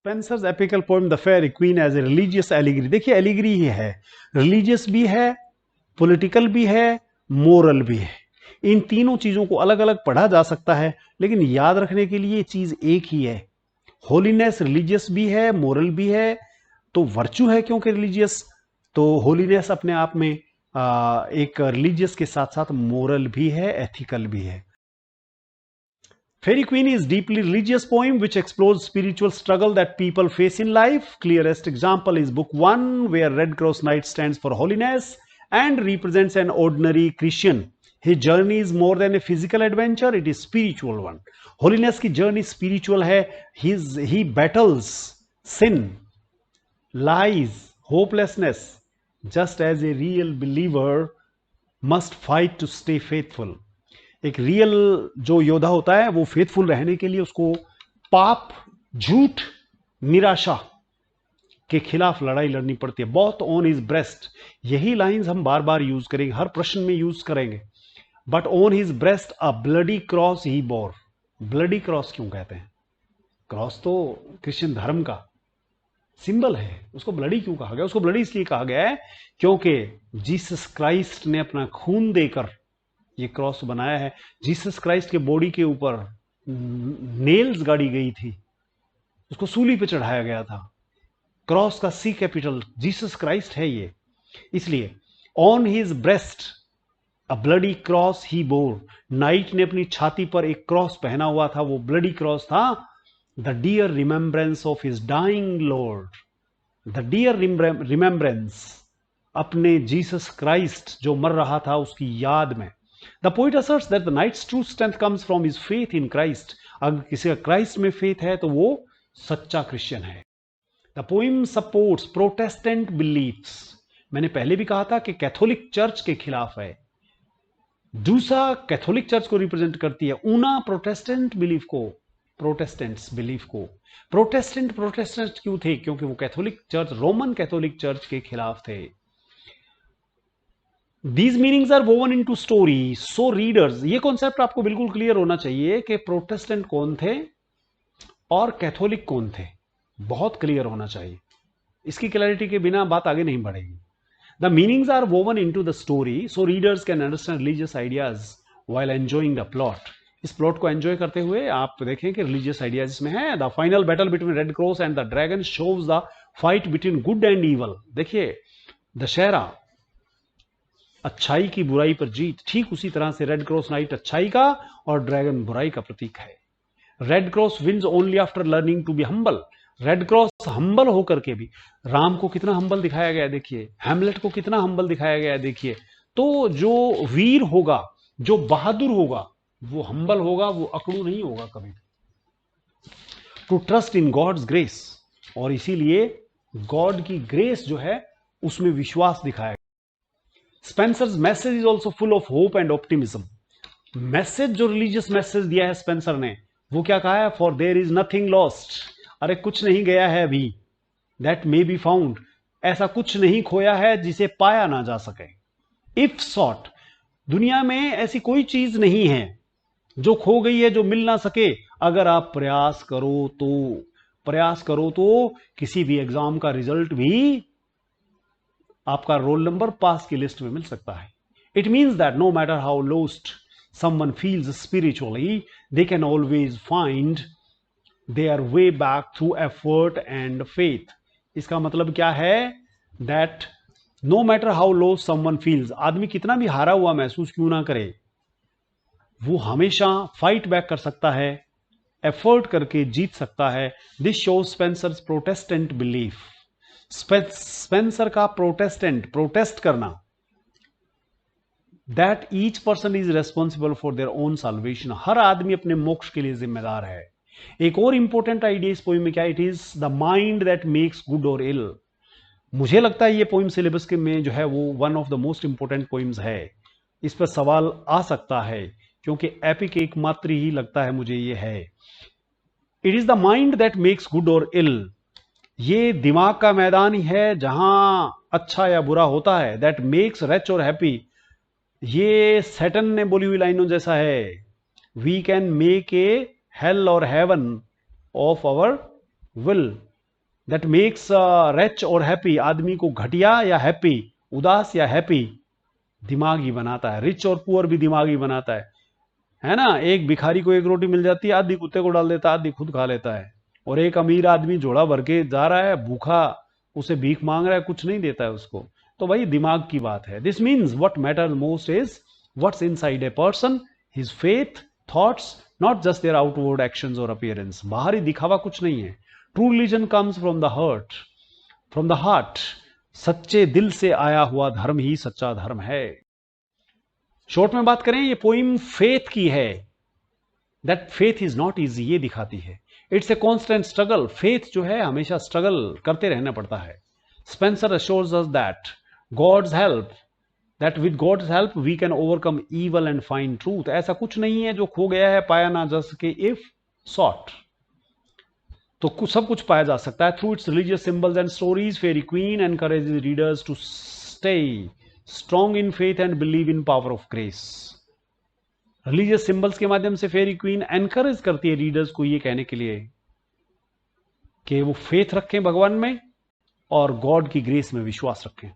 Spencer's epical poem the Faerie Queene as a religious allegory. देखिए allegory ही है, religious भी है, पॉलिटिकल भी है, मोरल भी है। इन तीनों चीजों को अलग अलग पढ़ा जा सकता है, लेकिन याद रखने के लिए चीज एक ही है। होलीनेस रिलीजियस भी है, मोरल भी है, तो वर्चू है क्योंकि रिलीजियस, तो होलीनेस अपने आप में एक रिलीजियस के साथ साथ मोरल भी है, एथिकल भी है। Fairy Queen is deeply religious poem which explores spiritual struggle that people face in life. Clearest example is book 1 where Red Cross Knight stands for holiness and represents an ordinary Christian. His journey is more than a physical adventure, it is spiritual one. Holiness की journey spiritual है. He battles sin, lies, hopelessness, just as a real believer must fight to stay faithful. एक real जो योद्धा होता है वो faithful रहने के लिए उसको पाप, झूठ, निराशा के खिलाफ लड़ाई लड़नी पड़ती है। बहुत ऑन हिज ब्रेस्ट, यही लाइंस हम बार बार यूज करेंगे, हर प्रश्न में यूज करेंगे। But on his breast a bloody cross he bore. Bloody cross क्यों कहते हैं? क्रॉस तो क्रिश्चियन धर्म का सिंबल है, उसको ब्लडी क्यों कहा गया? उसको ब्लडी इसलिए कहा गया है क्योंकि जीसस क्राइस्ट ने अपना खून देकर ये क्रॉस बनाया है। जीसस क्राइस्ट के बॉडी के ऊपर नेल्स गाड़ी गई थी, उसको सूली पे चढ़ाया गया था। क्रॉस का सी कैपिटल जीसस क्राइस्ट है ये, इसलिए on his breast a bloody cross he bore. Night ने अपनी छाती पर एक क्रॉस पहना हुआ था, वो ब्लडी क्रॉस था। The dear remembrance of his dying Lord, the dear remembrance, अपने जीसस क्राइस्ट जो मर रहा था उसकी याद में। The poet asserts that the knight's true strength comes from his faith in Christ. अगर किसी का क्राइस्ट में फेथ है तो वो सच्चा क्रिश्चियन है। The poem supports Protestant beliefs. मैंने पहले भी कहा था कि कैथोलिक चर्च के खिलाफ है। दूसरा कैथोलिक चर्च को रिप्रेजेंट करती है, ऊना प्रोटेस्टेंट बिलीफ को, प्रोटेस्टेंट्स बिलीफ को। प्रोटेस्टेंट क्यों थे? क्योंकि वो Catholic church, Roman Catholic church के खिलाफ थे। These meanings are woven into story, so readers, ये कॉन्सेप्ट आपको बिल्कुल क्लियर होना चाहिए कि प्रोटेस्टेंट कौन थे और कैथोलिक कौन थे, बहुत क्लियर होना चाहिए। इसकी क्लैरिटी के बिना बात आगे नहीं बढ़ेगी। The meanings are woven into the story, so readers can understand religious ideas while enjoying the plot. इस प्लॉट को एंजॉय करते हुए आप देखें कि रिलीजियस आइडियाज इसमें है। The final battle between red cross and the dragon shows the fight between good and evil. देखिए दशहरा, अच्छाई की बुराई पर जीत, ठीक उसी तरह से रेड क्रॉस नाइट अच्छाई का और ड्रैगन बुराई का प्रतीक है। Red cross wins only after learning to be humble. Red cross humble होकर के भी, राम को कितना हम्बल दिखाया गया देखिए, हैमलेट को कितना हम्बल दिखाया गया देखिए। तो जो वीर होगा, जो बहादुर होगा, वो हम्बल होगा, वो अकड़ू नहीं होगा कभी। To trust in God's grace, और इसीलिए गॉड की ग्रेस जो है उसमें विश्वास दिखाया। Spencer's message is also full of hope and optimism. Message जो रिलीजियस मैसेज दिया है स्पेंसर ने, वो क्या कहा है? For their is nothing lost, अरे कुछ नहीं गया है अभी। दैट मे बी फाउंड, ऐसा कुछ नहीं खोया है जिसे पाया ना जा सके। इफ सॉट, दुनिया में ऐसी कोई चीज नहीं है जो खो गई है, जो मिल ना सके। अगर आप प्रयास करो तो किसी भी एग्जाम का रिजल्ट भी, आपका रोल नंबर पास की लिस्ट में मिल सकता है। It means that no matter how lost someone feels spiritually, they can always find their way back through effort and faith. इसका मतलब क्या है? That no matter how low someone feels, आदमी कितना भी हारा हुआ महसूस क्यों ना करे, वो हमेशा फाइट बैक कर सकता है, एफर्ट करके जीत सकता है। This shows Spencer's protestant belief. Spencer का प्रोटेस्ट करना, that each person is responsible for their own salvation, हर आदमी अपने मोक्ष के लिए जिम्मेदार है। एक और इंपॉर्टेंट आइडिया इस पोइम में क्या? It is the mind that makes good और इल। मुझे लगता है ये पोइम सिलेबस के में जो है वो one of the most important poems है। इस पर सवाल आ सकता है क्योंकि एपिक एकमात्र ही लगता है मुझे ये है। It is the mind that makes good और इल, ये दिमाग का मैदान ही है जहां अच्छा या बुरा होता है। दैट मेक्स रिच और हैप्पी, ये सैटर्न ने बोली हुई लाइनों जैसा है। We can make a hell और heaven of our will, that makes rich और हैप्पी, आदमी को घटिया या हैप्पी, उदास या हैप्पी, दिमागी बनाता है। रिच और पुअर भी दिमागी बनाता है ना। एक भिखारी को एक रोटी मिल जाती है, आधी कुत्ते को डाल देता है, आधी खुद खा लेता है। और एक अमीर आदमी झोला भर के जा रहा है भूखा, उसे भीख मांग रहा है, कुछ नहीं देता है उसको। तो भाई दिमाग की बात है। This means what matters most is what's inside a person, his faith, thoughts, not just their outward actions और अपीयरेंस। बाहरी दिखावा कुछ नहीं है। True religion comes from the heart, from the heart. सच्चे दिल से आया हुआ धर्म ही सच्चा धर्म है। शॉर्ट में बात करें, ये पोइम फेथ की है। That faith is not easy, ये दिखाती है। It's a constant struggle. Faith जो है हमेशा स्ट्रगल करते रहना पड़ता है। Spencer assures us that God's help, that with God's help we can overcome evil and find truth. ऐसा कुछ नहीं है जो खो गया है पाया ना जा सके if sought। तो सब कुछ पाया जा सकता है। Through its religious symbols and stories, Faerie Queene encourages readers to stay strong in faith and believe in power of grace. Religious symbols के माध्यम से फेरी क्वीन एनकरेज करती है रीडर्स को ये कहने के लिए कि वो फेथ रखें भगवान में और गॉड की ग्रेस में विश्वास रखें।